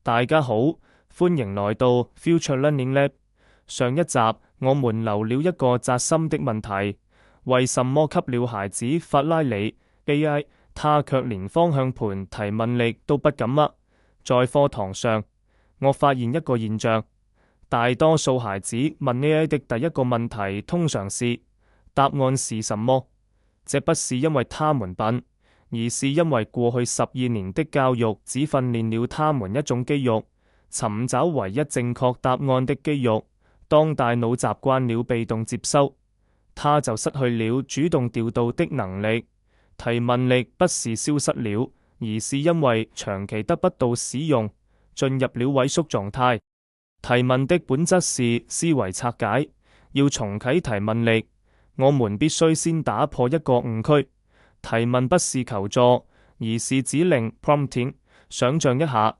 大家好，歡迎來到 Future Learning Lab。上一集我們留了一個扎心的問題：為什麼給了孩子法拉利 AI， 他卻連方向盤提問力都不敢嗎？在課堂上，我發現一個現象，大多數孩子問 AI 的第一個問題通常是答案是什麼？這不是因為他們笨，而是因為過去12年的教育只訓練了他們一種肌肉，尋找唯一正確答案的肌肉。當大腦習慣了被動接收，它就失去了主動調度的能力。提問力不是消失了，而是因為長期得不到使用，進入了萎縮狀態。提問的本質是思維拆解，要重啟提問力，我們必須先打破一個誤區。提問不是求助，而是指令 prompting。想象一下，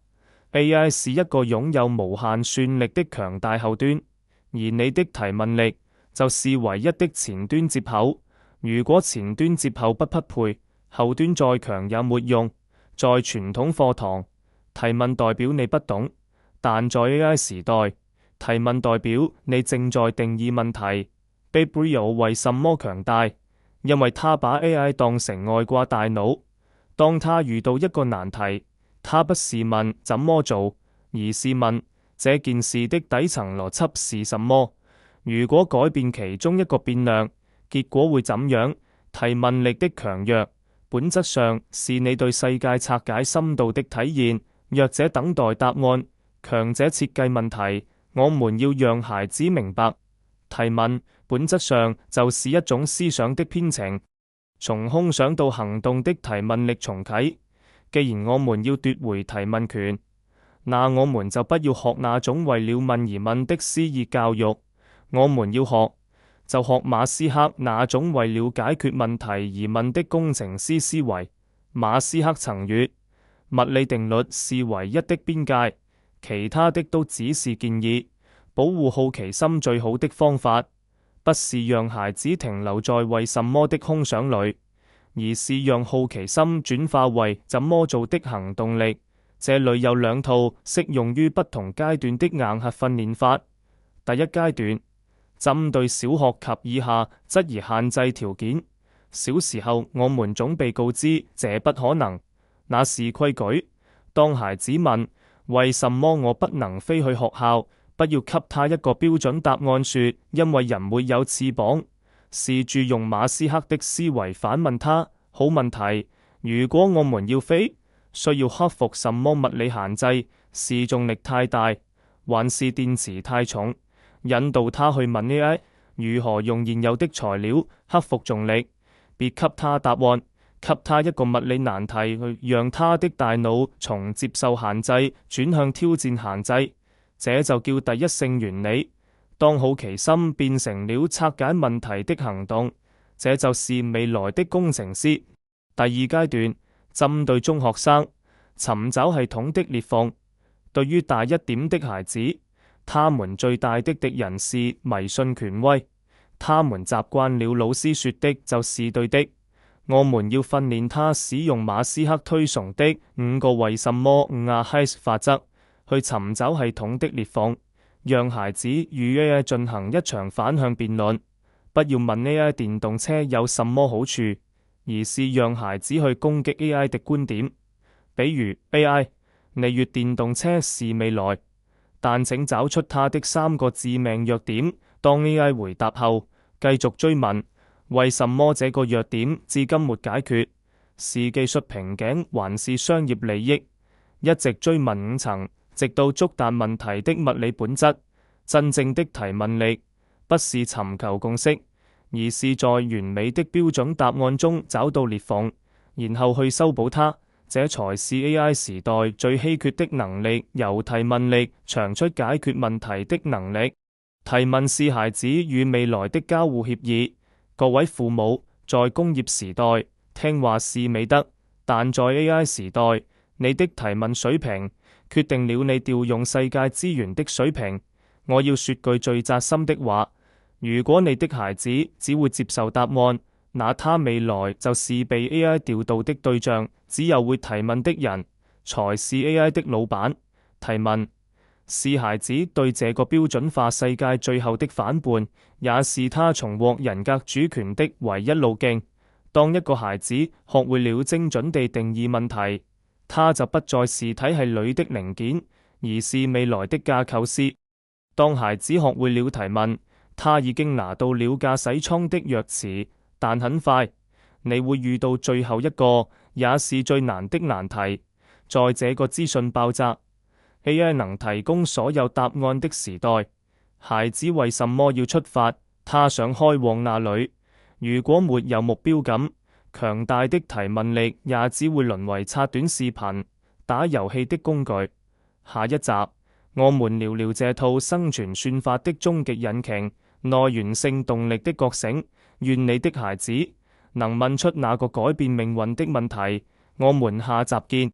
AI 是一個擁有無限算力的強大後端，而你的提問力就是唯一的前端接口。如果前端接口不匹配，後端再強也沒用。在傳統課堂，提問代表你不懂，但在 AI 時代，提問代表你正在定義問題。Babrio 為什麼強大？因為他把 AI 當成外掛大腦。當他遇到一個難題，他不是問怎麼做，而是問這件事的底層邏輯是什麼？如果改變其中一個變量，結果會怎樣？提問力的強弱，本質上是你對世界拆解深度的體現。弱者等待答案，強者設計問題。我們要讓孩子明白，提問本質上就是一種思想的編程，從空想到行動的提問力重啟。既然我們要奪回提問權，那我們就不要學那種為了問而問的詩意教育。我們要學，就學馬斯克那種為了解決問題而問的工程師思維。馬斯克曾曰：物理定律是唯一的邊界，其他的都只是建議。保護好奇心最好的方法，不是讓孩子停留在為什麼的空想裏，而是讓好奇心轉化為怎麼做的行動力。這裏有兩套適用於不同階段的硬核訓練法。第一階段，針對小學及以下質疑限制條件。小時候我們總被告知這不可能，那是規矩。當孩子問為什麼我不能飛去學校，不要給他一個標準答案說因為人沒有翅膀。試住用馬斯克的思維反問他，好問題，如果我們要飛，需要克服什麼物理限制？是重力太大，還是電池太重？引導他去問 AI 如何用現有的材料克服重力。別給他答案，給他一個物理難題，去讓他的大腦從接受限制轉向挑戰限制。這就叫第一性原理。當好奇心變成了拆解問題的行動，這就是未來的工程師。第二階段，針對中學生，尋找系統的裂縫。對於大一點的孩子，他們最大的敵人是迷信權威。他們習慣了老師說的就是對的。我們要訓練他使用馬斯克推崇的5個為什麼5Whys法則，去尋找系統的裂縫，讓孩子與 AI 進行一場反向辯論。不要問 AI 電動車有什麼好處，而是讓孩子去攻擊 AI 的觀點。比如 AI， 你越電動車是未來，但請找出它的3個致命弱點。當 AI 回答後，繼續追問為什麼這個弱點至今沒解決，是技術瓶頸還是商業利益？一直追問5層，直到觸達問題的物理本質。真正的提問力不是尋求共識，而是在完美的標準答案中找到裂縫，然後去修補它。這才是 AI 時代最稀缺的能力，由提問力長出解決問題的能力。提問是孩子與未來的交互協議。各位父母，在工業時代，聽話是美德，但在 AI 時代，你的提問水平決定了你調用世界資源的水平。我要說句最扎心的話，如果你的孩子只會接受答案，那他未來就是被 AI 調度的對象。只有會提問的人，才是 AI 的老闆。提問是孩子對這個標準化世界最後的反叛，也是他重獲人格主權的唯一路徑。當一個孩子學會了精準地定義問題，他就不再是體系裏的零件，而是未來的架構師。當孩子學會了提問，他已經拿到了駕駛艙的鑰匙，但很快你會遇到最後一個，也是最難的難題。在這個資訊爆炸、AI 能提供所有答案的時代，孩子為什麼要出發？他想開往哪裏？如果沒有目標感，強大的提問力也只會淪為刷短視頻、打遊戲的工具。下一集，我們聊聊這套生存算法的終極引擎——內源性動力的覺醒。願你的孩子能問出那個改變命運的問題。我們下集見。